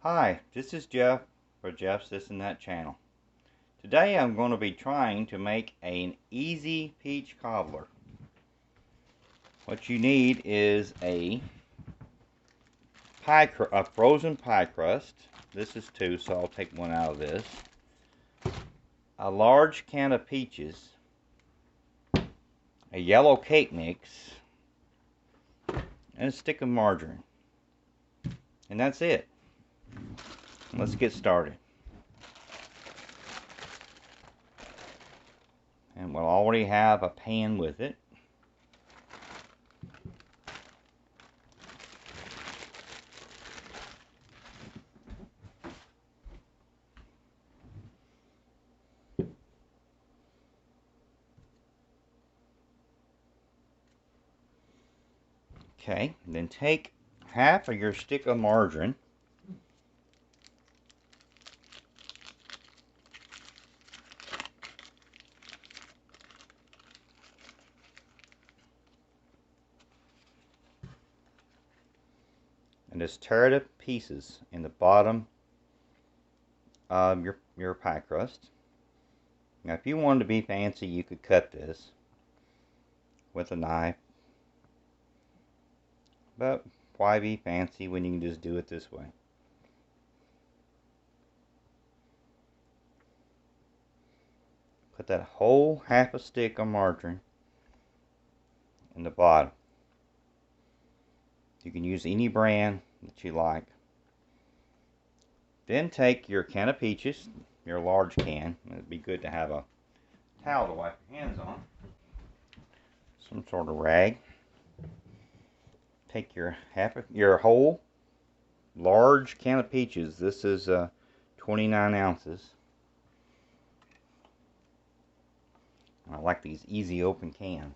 Hi, this is Jeff for Jeff's This and That channel. Today I'm going to be trying to make an easy peach cobbler. What you need is a frozen pie crust. This is 2, so I'll take one out of this. A large can of peaches, a yellow cake mix, and a stick of margarine. And that's it. Let's get started. And we'll already have a pan with it. Okay, then take half of your stick of margarine and just tear it to pieces in the bottom of your pie crust. Now if you wanted to be fancy, you could cut this with a knife, but why be fancy when you can just do it this way? Put that whole half a stick of margarine in the bottom. You can use any brand that you like. Then take your can of peaches, your large can. It'd be good to have a towel to wipe your hands on. Some sort of rag. Take your whole large can of peaches. This is 29 ounces. I like these easy open cans.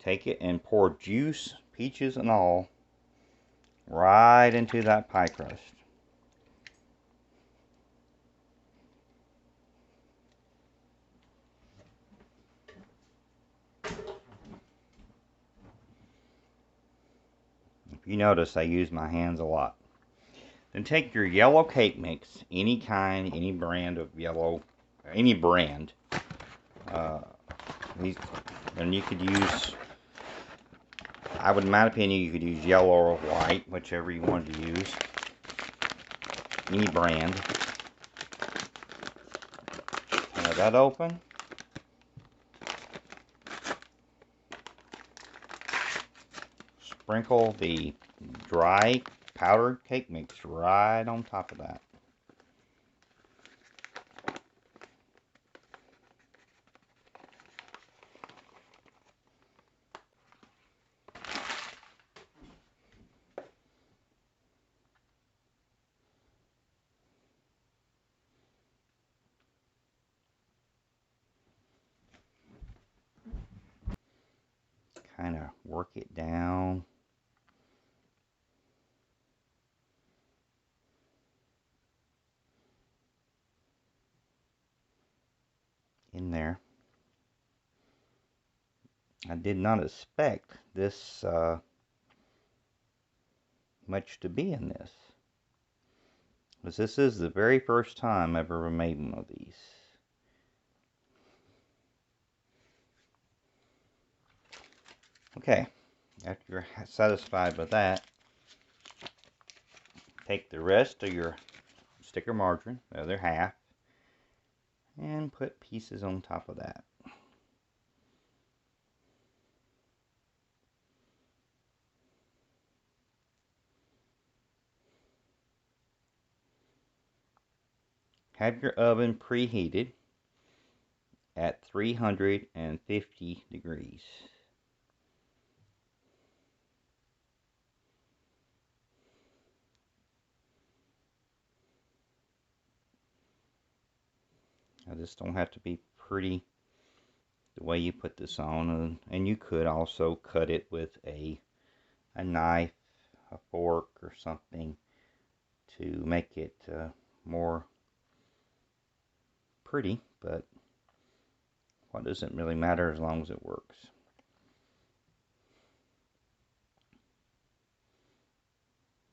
Take it and pour juice, peaches and all, right into that pie crust. If you notice, I use my hands a lot. Then take your yellow cake mix, any kind, any brand of yellow, any brand. And you could use, in my opinion, you could use yellow or white, whichever you wanted to use. Any brand. Tear that open. Sprinkle the dry powdered cake mix right on top of that. Kind of work it down. In there. I did not expect this much to be in this, because this is the very first time I've ever made one of these. Okay, after you're satisfied with that, take the rest of your stick of margarine, the other half, and put pieces on top of that. Have your oven preheated at 350 degrees. Now this don't have to be pretty the way you put this on, and you could also cut it with a knife, a fork, or something to make it more pretty, but what doesn't really matter as long as it works.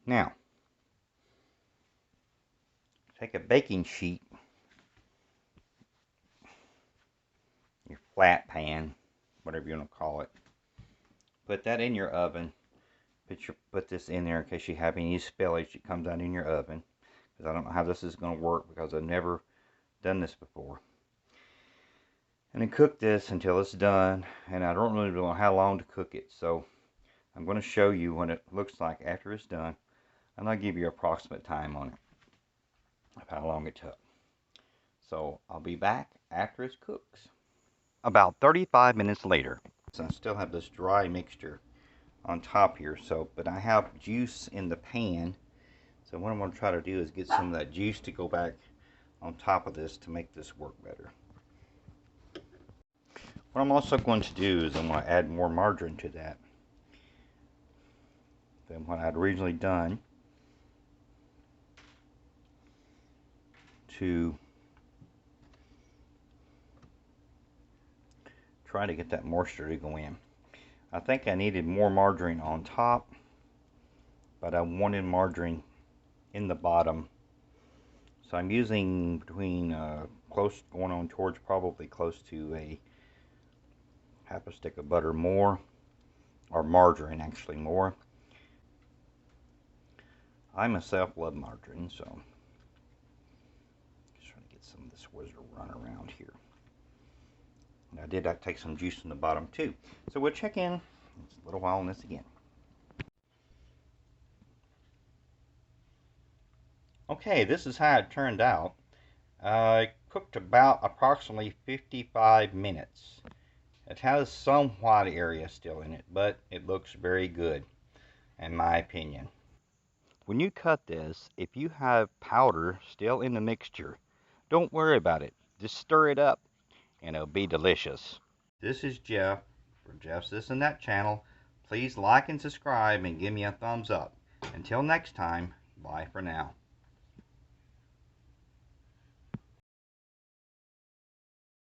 Now, take a baking sheet, your flat pan, whatever you want to call it. Put that in your oven. Put this in there in case you have any spillage that comes out in your oven. Because I don't know how this is going to work because I've never done this before. And then cook this until it's done. And I don't really know how long to cook it. So I'm going to show you what it looks like after it's done. And I'll give you an approximate time on it of how long it took. So I'll be back after it cooks. About 35 minutes later. So I still have this dry mixture on top here, but I have juice in the pan. So what I'm going to try to do is get some of that juice to go back on top of this to make this work better. What I'm also going to do is I'm going to add more margarine to that than what I'd originally done to try to get that moisture to go in. I think I needed more margarine on top, but I wanted margarine in the bottom. So I'm using between close going on towards probably close to a half a stick of butter more, or margarine actually more. I myself love margarine, so just trying to get some of this whiz to run around here. And I did take some juice in the bottom too. So we'll check in a little while on this again. Okay, this is how it turned out. It cooked about approximately 55 minutes. It has some white area still in it, but it looks very good, in my opinion. When you cut this, if you have powder still in the mixture, don't worry about it. Just stir it up, and it'll be delicious. This is Jeff for Jeff's This and That channel. Please like and subscribe and give me a thumbs up. Until next time, bye for now.